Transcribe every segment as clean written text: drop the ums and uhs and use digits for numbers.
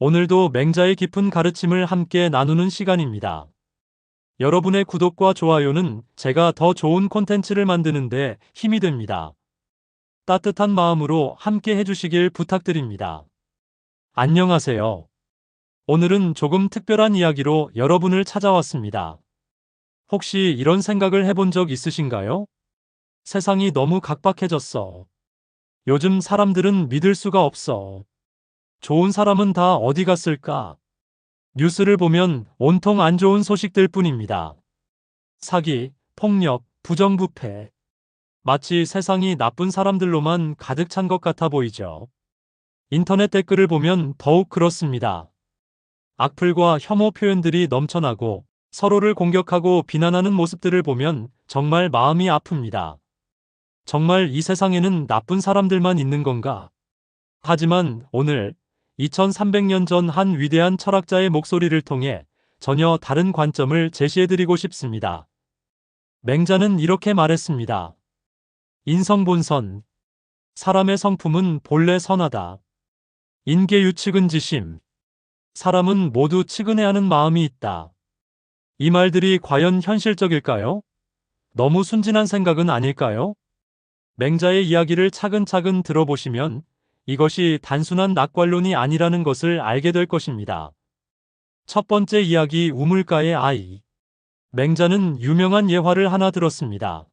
오늘도 맹자의 깊은 가르침을 함께 나누는 시간입니다. 여러분의 구독과 좋아요는 제가 더 좋은 콘텐츠를 만드는데 힘이 됩니다. 따뜻한 마음으로 함께 해주시길 부탁드립니다. 안녕하세요. 오늘은 조금 특별한 이야기로 여러분을 찾아왔습니다. 혹시 이런 생각을 해본 적 있으신가요? 세상이 너무 각박해졌어. 요즘 사람들은 믿을 수가 없어. 좋은 사람은 다 어디 갔을까? 뉴스를 보면 온통 안 좋은 소식들 뿐입니다. 사기, 폭력, 부정부패. 마치 세상이 나쁜 사람들로만 가득 찬 것 같아 보이죠. 인터넷 댓글을 보면 더욱 그렇습니다. 악플과 혐오 표현들이 넘쳐나고 서로를 공격하고 비난하는 모습들을 보면 정말 마음이 아픕니다. 정말 이 세상에는 나쁜 사람들만 있는 건가? 하지만 오늘 2300년 전 한 위대한 철학자의 목소리를 통해 전혀 다른 관점을 제시해드리고 싶습니다. 맹자는 이렇게 말했습니다. 인성본선. 사람의 성품은 본래 선하다. 인계유측은지심. 사람은 모두 측은해하는 마음이 있다. 이 말들이 과연 현실적일까요? 너무 순진한 생각은 아닐까요? 맹자의 이야기를 차근차근 들어보시면 이것이 단순한 낙관론이 아니라는 것을 알게 될 것입니다. 첫 번째 이야기, 우물가의 아이. 맹자는 유명한 예화를 하나 들었습니다.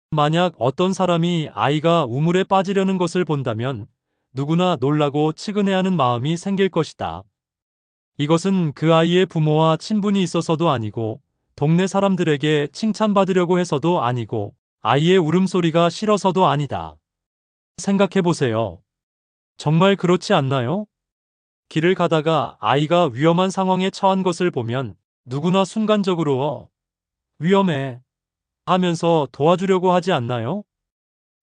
만약 어떤 사람이 아이가 우물에 빠지려는 것을 본다면 누구나 놀라고 측은해하는 마음이 생길 것이다. 이것은 그 아이의 부모와 친분이 있어서도 아니고 동네 사람들에게 칭찬받으려고 해서도 아니고 아이의 울음소리가 싫어서도 아니다. 생각해보세요. 정말 그렇지 않나요? 길을 가다가 아이가 위험한 상황에 처한 것을 보면 누구나 순간적으로 위험해 하면서 도와주려고 하지 않나요?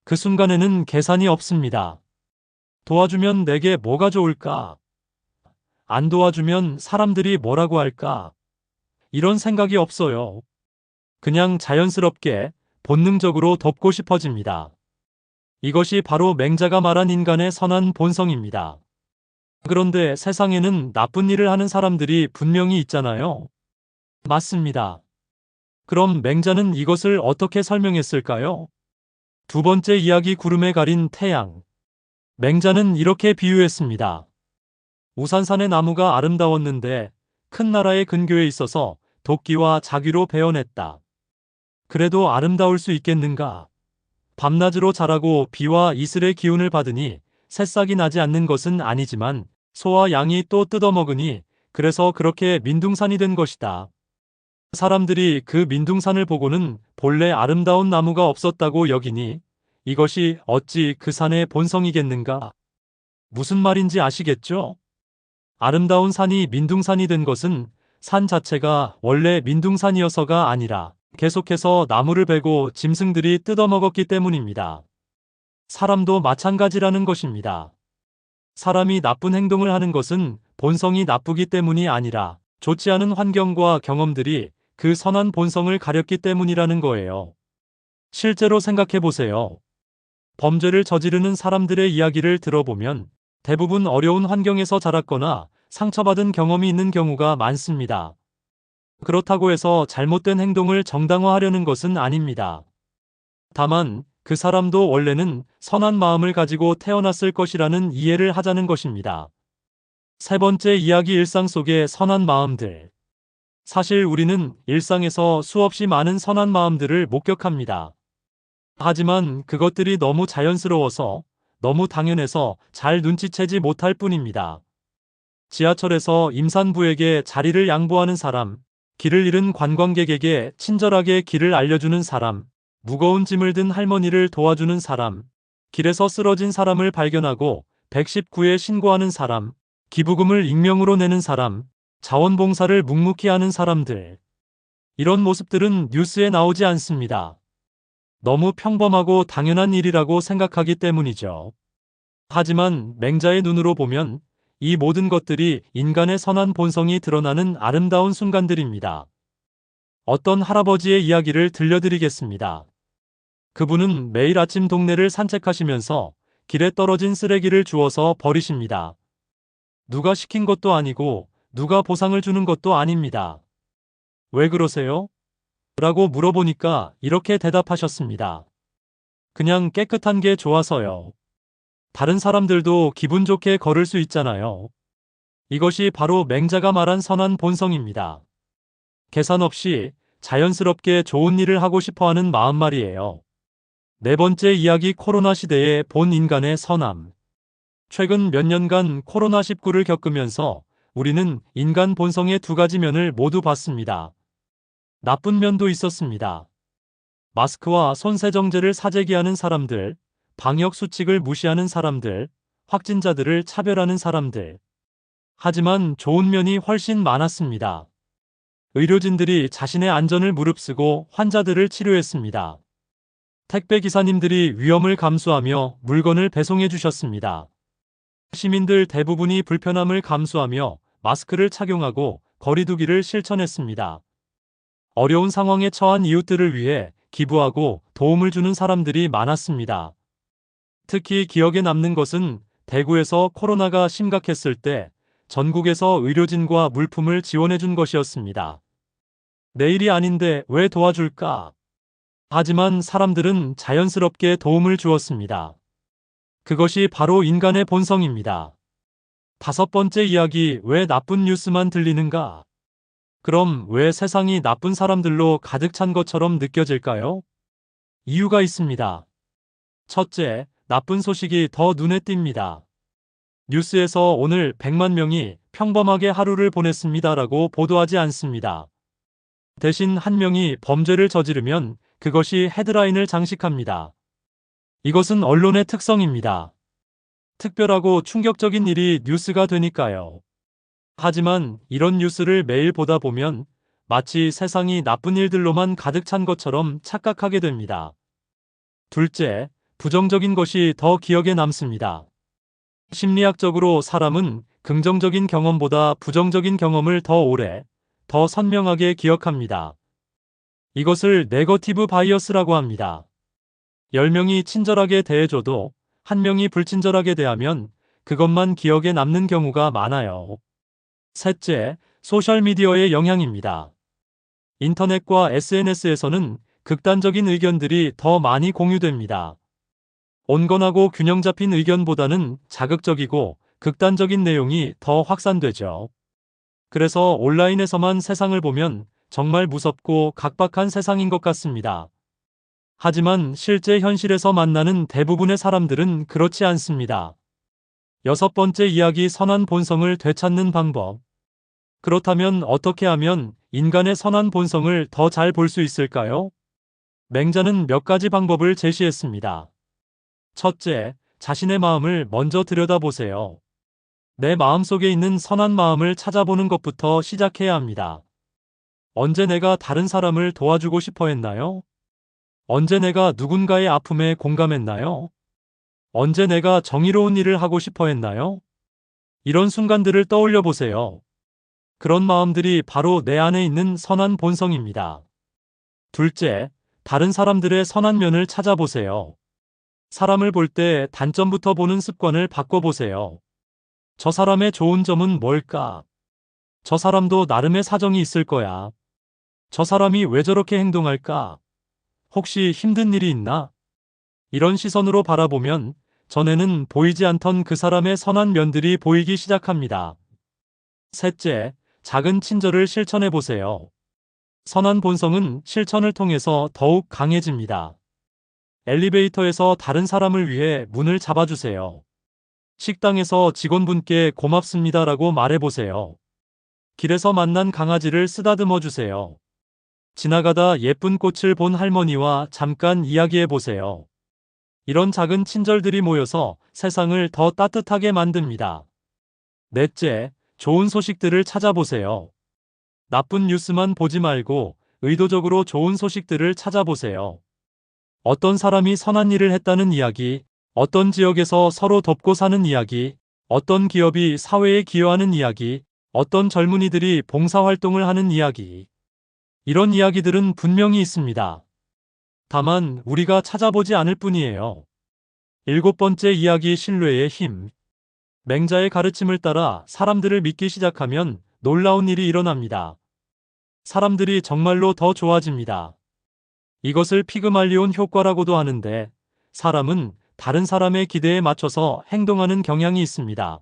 그 순간에는 계산이 없습니다. 도와주면 내게 뭐가 좋을까? 안 도와주면 사람들이 뭐라고 할까? 이런 생각이 없어요. 그냥 자연스럽게 본능적으로 돕고 싶어집니다. 이것이 바로 맹자가 말한 인간의 선한 본성입니다. 그런데 세상에는 나쁜 일을 하는 사람들이 분명히 있잖아요. 맞습니다. 그럼 맹자는 이것을 어떻게 설명했을까요? 두 번째 이야기, 구름에 가린 태양. 맹자는 이렇게 비유했습니다. 우산산의 나무가 아름다웠는데 큰 나라의 근교에 있어서 도끼와 자귀로 베어냈다. 그래도 아름다울 수 있겠는가? 밤낮으로 자라고 비와 이슬의 기운을 받으니 새싹이 나지 않는 것은 아니지만 소와 양이 또 뜯어먹으니 그래서 그렇게 민둥산이 된 것이다. 사람들이 그 민둥산을 보고는 본래 아름다운 나무가 없었다고 여기니 이것이 어찌 그 산의 본성이겠는가? 무슨 말인지 아시겠죠? 아름다운 산이 민둥산이 된 것은 산 자체가 원래 민둥산이어서가 아니라 계속해서 나무를 베고 짐승들이 뜯어먹었기 때문입니다. 사람도 마찬가지라는 것입니다. 사람이 나쁜 행동을 하는 것은 본성이 나쁘기 때문이 아니라 좋지 않은 환경과 경험들이 그 선한 본성을 가렸기 때문이라는 거예요. 실제로 생각해 보세요. 범죄를 저지르는 사람들의 이야기를 들어보면 대부분 어려운 환경에서 자랐거나 상처받은 경험이 있는 경우가 많습니다. 그렇다고 해서 잘못된 행동을 정당화하려는 것은 아닙니다. 다만 그 사람도 원래는 선한 마음을 가지고 태어났을 것이라는 이해를 하자는 것입니다. 세 번째 이야기, 일상 속의 선한 마음들. 사실 우리는 일상에서 수없이 많은 선한 마음들을 목격합니다. 하지만 그것들이 너무 자연스러워서, 너무 당연해서 잘 눈치채지 못할 뿐입니다. 지하철에서 임산부에게 자리를 양보하는 사람, 길을 잃은 관광객에게 친절하게 길을 알려주는 사람, 무거운 짐을 든 할머니를 도와주는 사람, 길에서 쓰러진 사람을 발견하고 119에 신고하는 사람, 기부금을 익명으로 내는 사람, 자원봉사를 묵묵히 하는 사람들. 이런 모습들은 뉴스에 나오지 않습니다. 너무 평범하고 당연한 일이라고 생각하기 때문이죠. 하지만 맹자의 눈으로 보면 이 모든 것들이 인간의 선한 본성이 드러나는 아름다운 순간들입니다. 어떤 할아버지의 이야기를 들려드리겠습니다. 그분은 매일 아침 동네를 산책하시면서 길에 떨어진 쓰레기를 주워서 버리십니다. 누가 시킨 것도 아니고 누가 보상을 주는 것도 아닙니다. 왜 그러세요? 라고 물어보니까 이렇게 대답하셨습니다. 그냥 깨끗한 게 좋아서요. 다른 사람들도 기분 좋게 걸을 수 있잖아요. 이것이 바로 맹자가 말한 선한 본성입니다. 계산 없이 자연스럽게 좋은 일을 하고 싶어 하는 마음 말이에요. 네 번째 이야기, 코로나 시대의 본 인간의 선함. 최근 몇 년간 코로나19를 겪으면서 우리는 인간 본성의 두 가지 면을 모두 봤습니다. 나쁜 면도 있었습니다. 마스크와 손세정제를 사재기하는 사람들, 방역 수칙을 무시하는 사람들, 확진자들을 차별하는 사람들. 하지만 좋은 면이 훨씬 많았습니다. 의료진들이 자신의 안전을 무릅쓰고 환자들을 치료했습니다. 택배 기사님들이 위험을 감수하며 물건을 배송해 주셨습니다. 시민들 대부분이 불편함을 감수하며 마스크를 착용하고 거리 두기를 실천했습니다. 어려운 상황에 처한 이웃들을 위해 기부하고 도움을 주는 사람들이 많았습니다. 특히 기억에 남는 것은 대구에서 코로나가 심각했을 때 전국에서 의료진과 물품을 지원해 준 것이었습니다. 내 일이 아닌데 왜 도와줄까? 하지만 사람들은 자연스럽게 도움을 주었습니다. 그것이 바로 인간의 본성입니다. 다섯 번째 이야기, 왜 나쁜 뉴스만 들리는가? 그럼 왜 세상이 나쁜 사람들로 가득 찬 것처럼 느껴질까요? 이유가 있습니다. 첫째, 나쁜 소식이 더 눈에 띕니다. 뉴스에서 오늘 100만 명이 평범하게 하루를 보냈습니다라고 보도하지 않습니다. 대신 한 명이 범죄를 저지르면 그것이 헤드라인을 장식합니다. 이것은 언론의 특성입니다. 특별하고 충격적인 일이 뉴스가 되니까요. 하지만 이런 뉴스를 매일 보다 보면 마치 세상이 나쁜 일들로만 가득 찬 것처럼 착각하게 됩니다. 둘째, 부정적인 것이 더 기억에 남습니다. 심리학적으로 사람은 긍정적인 경험보다 부정적인 경험을 더 오래, 더 선명하게 기억합니다. 이것을 네거티브 바이어스라고 합니다. 10명이 친절하게 대해줘도 한 명이 불친절하게 대하면 그것만 기억에 남는 경우가 많아요. 셋째, 소셜미디어의 영향입니다. 인터넷과 SNS에서는 극단적인 의견들이 더 많이 공유됩니다. 온건하고 균형 잡힌 의견보다는 자극적이고 극단적인 내용이 더 확산되죠. 그래서 온라인에서만 세상을 보면 정말 무섭고 각박한 세상인 것 같습니다. 하지만 실제 현실에서 만나는 대부분의 사람들은 그렇지 않습니다. 여섯 번째 이야기, 선한 본성을 되찾는 방법. 그렇다면 어떻게 하면 인간의 선한 본성을 더 잘 볼 수 있을까요? 맹자는 몇 가지 방법을 제시했습니다. 첫째, 자신의 마음을 먼저 들여다보세요. 내 마음속에 있는 선한 마음을 찾아보는 것부터 시작해야 합니다. 언제 내가 다른 사람을 도와주고 싶어 했나요? 언제 내가 누군가의 아픔에 공감했나요? 언제 내가 정의로운 일을 하고 싶어 했나요? 이런 순간들을 떠올려 보세요. 그런 마음들이 바로 내 안에 있는 선한 본성입니다. 둘째, 다른 사람들의 선한 면을 찾아보세요. 사람을 볼 때 단점부터 보는 습관을 바꿔보세요. 저 사람의 좋은 점은 뭘까? 저 사람도 나름의 사정이 있을 거야. 저 사람이 왜 저렇게 행동할까? 혹시 힘든 일이 있나? 이런 시선으로 바라보면 전에는 보이지 않던 그 사람의 선한 면들이 보이기 시작합니다. 셋째, 작은 친절을 실천해 보세요. 선한 본성은 실천을 통해서 더욱 강해집니다. 엘리베이터에서 다른 사람을 위해 문을 잡아주세요. 식당에서 직원분께 고맙습니다라고 말해보세요. 길에서 만난 강아지를 쓰다듬어 주세요. 지나가다 예쁜 꽃을 본 할머니와 잠깐 이야기해 보세요. 이런 작은 친절들이 모여서 세상을 더 따뜻하게 만듭니다. 넷째, 좋은 소식들을 찾아보세요. 나쁜 뉴스만 보지 말고 의도적으로 좋은 소식들을 찾아보세요. 어떤 사람이 선한 일을 했다는 이야기, 어떤 지역에서 서로 돕고 사는 이야기, 어떤 기업이 사회에 기여하는 이야기, 어떤 젊은이들이 봉사활동을 하는 이야기. 이런 이야기들은 분명히 있습니다. 다만 우리가 찾아보지 않을 뿐이에요. 일곱 번째 이야기, 신뢰의 힘. 맹자의 가르침을 따라 사람들을 믿기 시작하면 놀라운 일이 일어납니다. 사람들이 정말로 더 좋아집니다. 이것을 피그말리온 효과라고도 하는데, 사람은 다른 사람의 기대에 맞춰서 행동하는 경향이 있습니다.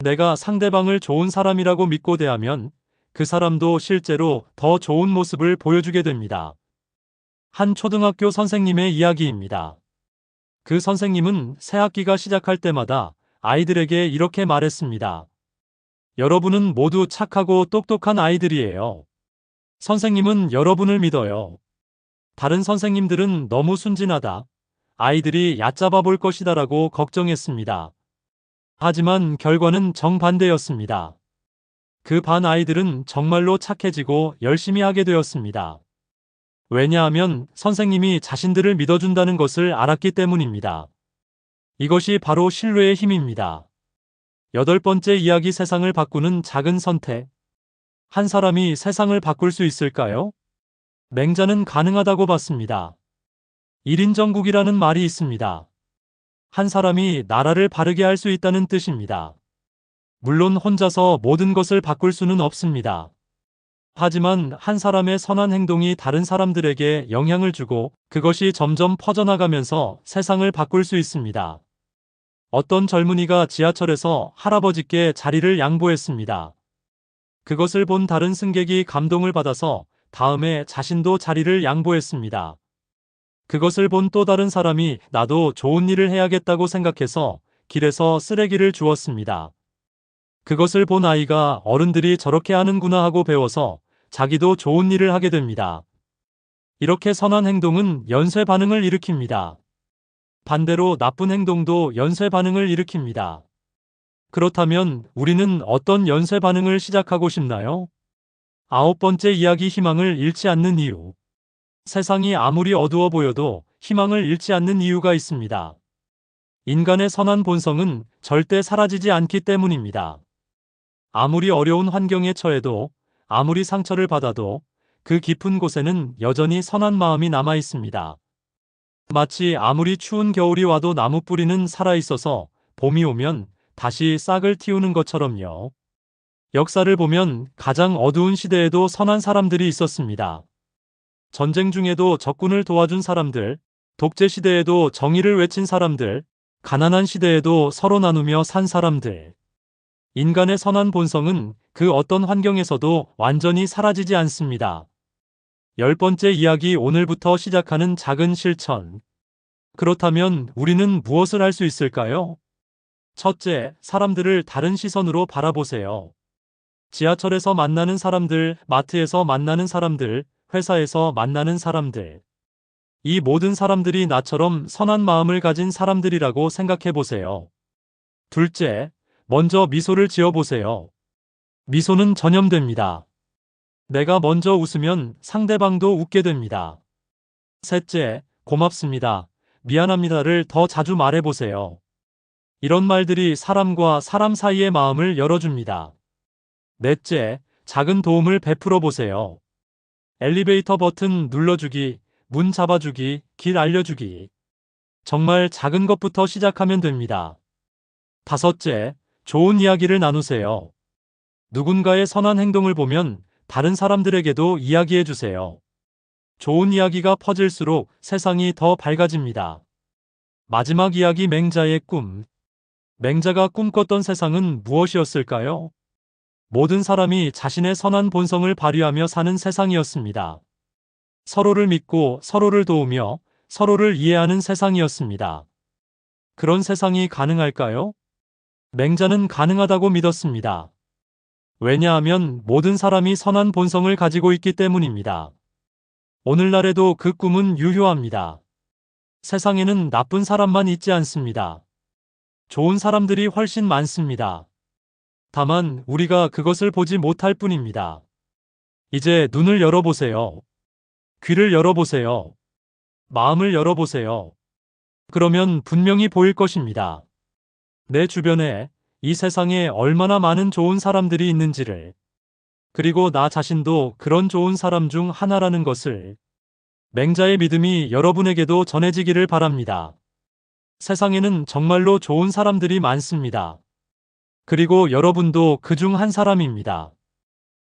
내가 상대방을 좋은 사람이라고 믿고 대하면 그 사람도 실제로 더 좋은 모습을 보여주게 됩니다. 한 초등학교 선생님의 이야기입니다. 그 선생님은 새 학기가 시작할 때마다 아이들에게 이렇게 말했습니다. 여러분은 모두 착하고 똑똑한 아이들이에요. 선생님은 여러분을 믿어요. 다른 선생님들은 너무 순진하다, 아이들이 얕잡아 볼 것이다라고 걱정했습니다. 하지만 결과는 정반대였습니다. 그 반 아이들은 정말로 착해지고 열심히 하게 되었습니다. 왜냐하면 선생님이 자신들을 믿어준다는 것을 알았기 때문입니다. 이것이 바로 신뢰의 힘입니다. 8번째 이야기, 세상을 바꾸는 작은 선택. 한 사람이 세상을 바꿀 수 있을까요? 맹자는 가능하다고 봤습니다. 1인 정국이라는 말이 있습니다. 한 사람이 나라를 바르게 할 수 있다는 뜻입니다. 물론 혼자서 모든 것을 바꿀 수는 없습니다. 하지만 한 사람의 선한 행동이 다른 사람들에게 영향을 주고 그것이 점점 퍼져나가면서 세상을 바꿀 수 있습니다. 어떤 젊은이가 지하철에서 할아버지께 자리를 양보했습니다. 그것을 본 다른 승객이 감동을 받아서 다음에 자신도 자리를 양보했습니다. 그것을 본 또 다른 사람이 나도 좋은 일을 해야겠다고 생각해서 길에서 쓰레기를 주웠습니다. 그것을 본 아이가 어른들이 저렇게 하는구나 하고 배워서 자기도 좋은 일을 하게 됩니다. 이렇게 선한 행동은 연쇄 반응을 일으킵니다. 반대로 나쁜 행동도 연쇄 반응을 일으킵니다. 그렇다면 우리는 어떤 연쇄 반응을 시작하고 싶나요? 9번째 이야기, 희망을 잃지 않는 이유. 세상이 아무리 어두워 보여도 희망을 잃지 않는 이유가 있습니다. 인간의 선한 본성은 절대 사라지지 않기 때문입니다. 아무리 어려운 환경에 처해도, 아무리 상처를 받아도 그 깊은 곳에는 여전히 선한 마음이 남아 있습니다. 마치 아무리 추운 겨울이 와도 나무 뿌리는 살아있어서 봄이 오면 다시 싹을 틔우는 것처럼요. 역사를 보면 가장 어두운 시대에도 선한 사람들이 있었습니다. 전쟁 중에도 적군을 도와준 사람들, 독재 시대에도 정의를 외친 사람들, 가난한 시대에도 서로 나누며 산 사람들. 인간의 선한 본성은 그 어떤 환경에서도 완전히 사라지지 않습니다. 10번째 이야기, 오늘부터 시작하는 작은 실천. 그렇다면 우리는 무엇을 할 수 있을까요? 첫째, 사람들을 다른 시선으로 바라보세요. 지하철에서 만나는 사람들, 마트에서 만나는 사람들, 회사에서 만나는 사람들. 이 모든 사람들이 나처럼 선한 마음을 가진 사람들이라고 생각해 보세요. 둘째, 먼저 미소를 지어 보세요. 미소는 전염됩니다. 내가 먼저 웃으면 상대방도 웃게 됩니다. 셋째, 고맙습니다, 미안합니다를 더 자주 말해보세요. 이런 말들이 사람과 사람 사이의 마음을 열어줍니다. 넷째, 작은 도움을 베풀어 보세요. 엘리베이터 버튼 눌러주기, 문 잡아주기, 길 알려주기. 정말 작은 것부터 시작하면 됩니다. 다섯째, 좋은 이야기를 나누세요. 누군가의 선한 행동을 보면 다른 사람들에게도 이야기해 주세요. 좋은 이야기가 퍼질수록 세상이 더 밝아집니다. 마지막 이야기, 맹자의 꿈. 맹자가 꿈꿨던 세상은 무엇이었을까요? 모든 사람이 자신의 선한 본성을 발휘하며 사는 세상이었습니다. 서로를 믿고 서로를 도우며 서로를 이해하는 세상이었습니다. 그런 세상이 가능할까요? 맹자는 가능하다고 믿었습니다. 왜냐하면 모든 사람이 선한 본성을 가지고 있기 때문입니다. 오늘날에도 그 꿈은 유효합니다. 세상에는 나쁜 사람만 있지 않습니다. 좋은 사람들이 훨씬 많습니다. 다만 우리가 그것을 보지 못할 뿐입니다. 이제 눈을 열어보세요. 귀를 열어보세요. 마음을 열어보세요. 그러면 분명히 보일 것입니다. 내 주변에, 이 세상에 얼마나 많은 좋은 사람들이 있는지를, 그리고 나 자신도 그런 좋은 사람 중 하나라는 것을. 맹자의 믿음이 여러분에게도 전해지기를 바랍니다. 세상에는 정말로 좋은 사람들이 많습니다. 그리고 여러분도 그 중 한 사람입니다.